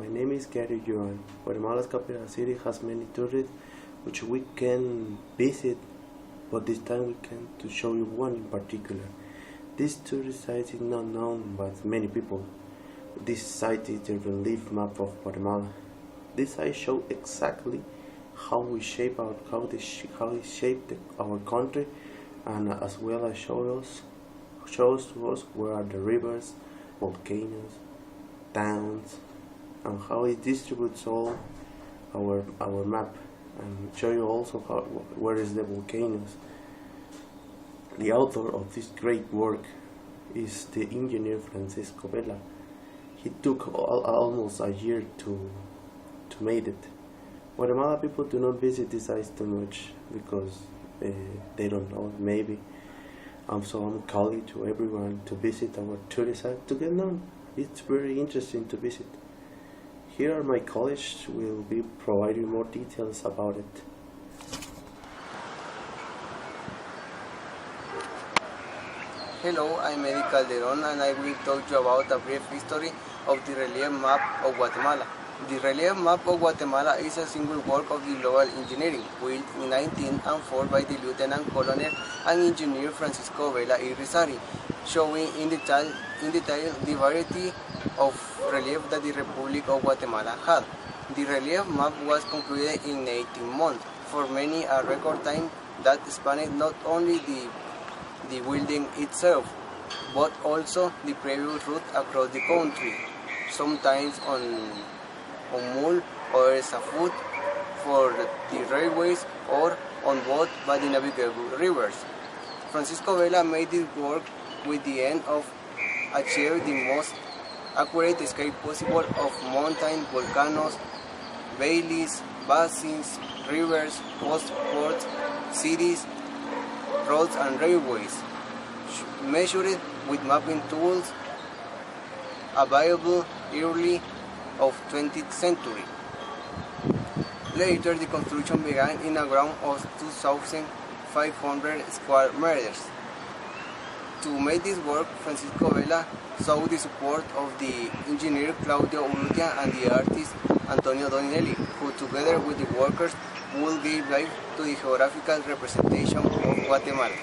my name is Joan. Guatemala's capital city has many tourists which we can visit, but this time we can to show you one in particular. This tourist site is not known by many people. This site is the relief map of Guatemala. This site shows exactly how we shape our our country, and as well as shows to us where are the rivers, volcanoes, towns, and how it distributes all our map, and show you also where is the volcanoes. The author of this great work is the engineer Francisco Vela. He took almost a year to make it. Guatemala people do not visit this sites too much because they don't know, maybe. So I'm calling to everyone to visit our tourist site to get known. It's very interesting to visit. Here my colleagues will be providing more details about it. Hello, I'm Calderon and I will talk you about a brief history of the relief map of Guatemala. The relief map of Guatemala is a single work of the global engineering, built in 1904 by the Lieutenant Colonel and Engineer Francisco Vela y Rizari, showing in detail the variety of relief that the Republic of Guatemala had. The relief map was concluded in 18 months, for many a record time that spanned not only the building itself, but also the previous route across the country, sometimes on mule, others afoot for the railways, or on boat by the navigable rivers. Francisco Vela made this work with the end of achieving the most accurate scale possible of mountain, volcanoes, valleys, basins, rivers, ports, cities, roads and railways, measured with mapping tools available early of 20th century. Later, the construction began in a ground of 2,500 square meters. To make this work, Francisco Vela sought the support of the engineer Claudio Urrutia and the artist Antonio Doninelli, who together with the workers would give life to the geographical representation of Guatemala.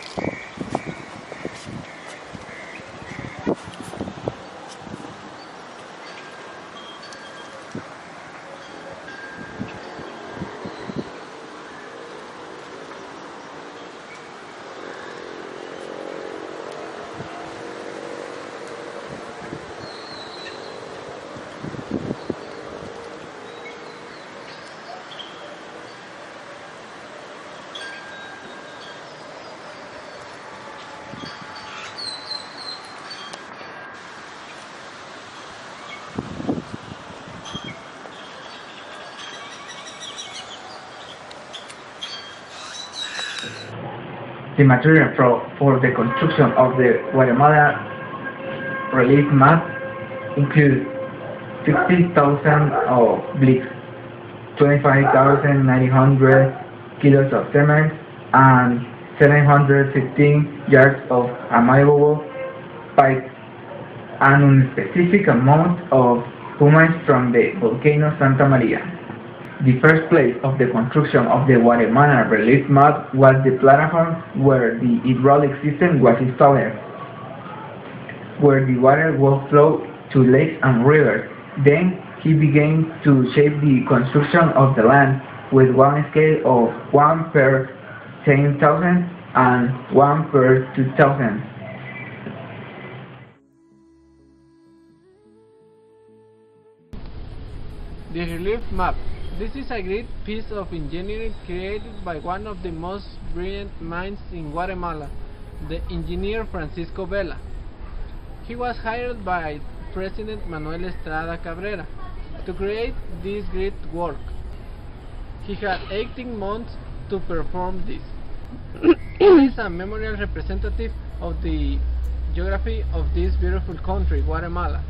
The material for the construction of the Guatemala relief map includes 60,000 of bricks, 25,900 kilos of cement, and 715 yards of amalgam pipe, and a specific amount of pumice from the volcano Santa Maria. The first place of the construction of the Guatemala relief map was the platform where the hydraulic system was installed, where the water will flow to lakes and rivers. Then he began to shape the construction of the land with one scale of 1 per 10,000 and 1 per 2,000. The relief map. This is a great piece of engineering created by one of the most brilliant minds in Guatemala, the engineer Francisco Vela. He was hired by President Manuel Estrada Cabrera to create this great work. He had 18 months to perform this. It is a memorial representative of the geography of this beautiful country, Guatemala,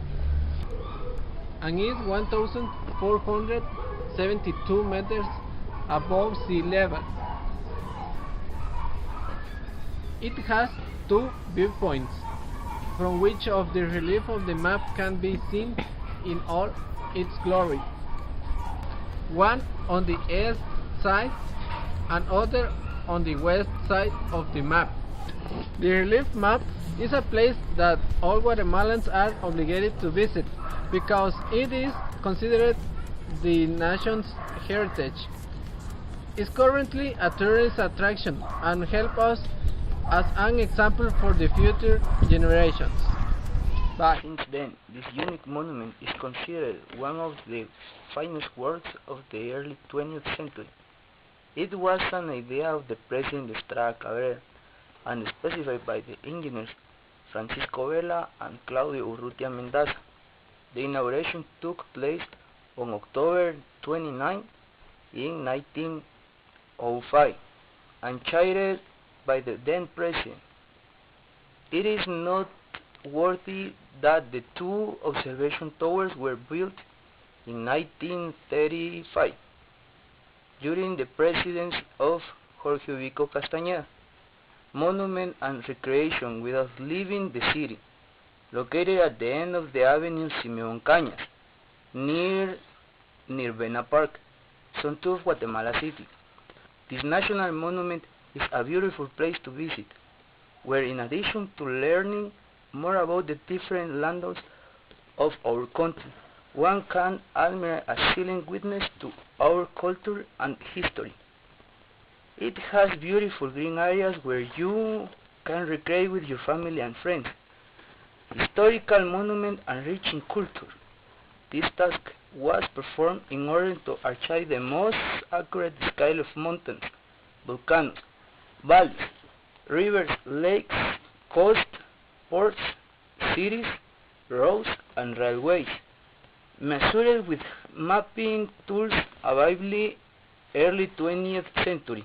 and is 1,472 meters above sea level. It has two viewpoints, from which of the relief of the map can be seen in all its glory. One on the east side and other on the west side of the map. The relief map is a place that all Guatemalans are obligated to visit because it is considered the nation's heritage. It's currently a tourist attraction and helps us as an example for the future generations. Bye. Since then, this unique monument is considered one of the finest works of the early 20th century. It was an idea of the President Estrada Cabrera and specified by the engineers Francisco Vela and Claudio Urrutia Mendaza. The inauguration took place on October 29 in 1905 and chaired by the then President. It is noteworthy that the two observation towers were built in 1935 during the presidency of Jorge Ubico Castañeda. Monument and recreation without leaving the city, located at the end of the Avenue Simeon Cañas, near Vena Park, zone 2 of Guatemala City. This national monument is a beautiful place to visit, where in addition to learning more about the different lands of our country, one can admire a silent witness to our culture and history. It has beautiful green areas where you can recreate with your family and friends. Historical monument and rich in culture. This task was performed in order to achieve the most accurate scale of mountains, volcanoes, valleys, rivers, lakes, coasts, ports, cities, roads, and railways, measured with mapping tools available early 20th century.